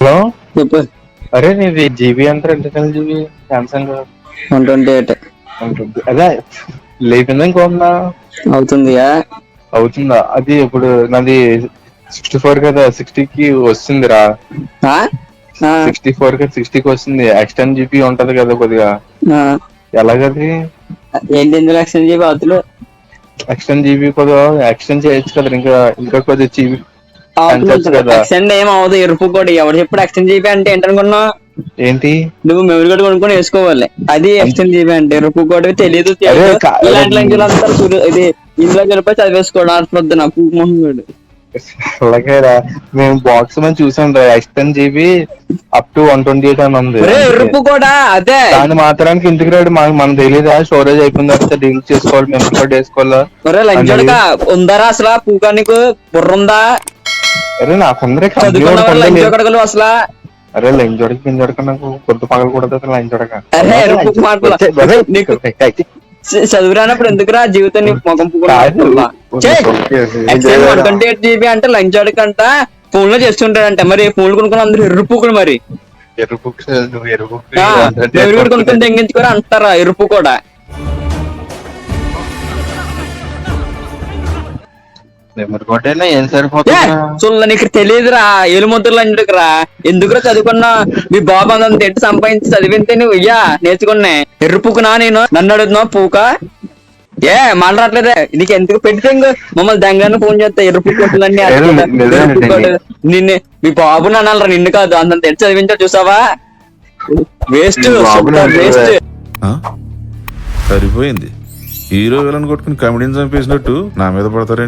Hello. చెప్పు. అరే నీది జీబీ అంటారు ఇంటర్నల్ జీబీ సామ్సంగ్ 128 అదే లేపిందా ఇంకోందా అవుతుంది. అవుతుందా? అది ఇప్పుడు నాది 64 కదా, 60కి వస్తుందిరా. 64 కదా, 60కి వస్తుంది. ఎక్స్టెండ్ జీబీ ఉంటది కదా కొద్దిగా, ఎలాగది? ఏంటి ఇందులో ఎక్స్చేంజ్ జీబీ అవుతులు ఎక్స్టెండ్ జీబీ కొద్దిగా ఎక్స్టెండ్ చేయొచ్చు కదా, ఇంకా కొద్దిగా జీబీ పెంచొచ్చు అవుతుంది. కదా. ఎక్స్టెండ్ ఏం అవదు. ఎరుపు కూడా ఎవరు చెప్పుడు ఎక్స్టెండ్ జీబీ అంటే ఏంటనుకున్నావు? ఏంటి? నువ్వు మెమరీ కార్డు కొనుక్కొని వేసుకోవాలి. అది ఎక్స్టెండ్ జీబీ అంటే. ఎరుపు కూడా తెలియదు. అరే ఇలాంటి లంచులు అంతా ఇది ఇందులో కలిపి చదివేసుకోవడం అర్థం నా పూమోహన్ గారు. అలాగేరా, మేము బాక్స్ మనం చూసాం రా, ఎక్స్టెండ్ జీబీ అప్ టు 128 అని ఉంది. ఎరుపు కూడా అదే. దాని మాత్రానికి ఇంటికి రాడు. మనకు తెలియదా స్టోరేజ్ అయిపోయిన తర్వాత డిలీట్ చేసుకోవాలి, మెమరీ కార్డ్ వేసుకోవాలా? లంచోడక ఉందరా అసలు పూకా? నీకు బుర్ర ఉందా? అరే నాకుందరే లంచోడకలు అసలు. అరే లైన్ చూడక కింద చూడక నాకు పొద్దు పగలు కూడా లైన్ చూడక చదువురానప్పుడు ఎందుకురా జీవితాన్ని మొగం 128 GB అంటే లంచ్ అడకంట ఫోన్ లో చేస్తుంటాడంట. మరి ఫోన్ కొనుక్కుని అందరూ ఎర్రుపుకులు మరి ఎవరు కొనుక్కొని తెంగించుకోరా అంటారా ఎరుపు కూడా. నీకు తెలియదురా ఏలుముద్రలు అంజుడుకురా. ఎందుకురా చదువుకున్నా? మీ బాబు అంత ఎట్టు సంపాదించి చదివితే నువ్వు ఇయ్యా నేర్చుకున్నా. ఎర్రుపుకునా నేను? నన్ను అడుగుతున్నావు పూక? మాట్లాడలేదే నీకు ఎందుకు పెడితే మమ్మల్ని దంగాన్ని ఫోన్ చేస్తా. ఎరుపు కొట్టులన్నీ నిన్ను మీ బాబు అనాలరా, నిన్ను కాదు. అంతంత ఎట్టు చదివించా చూసావా? Waste waste. సరిపోయింది. హీరో విలన్ కొట్టుకుని కమెడీని చంపేసినట్టు నా మీద పడతారేంటి?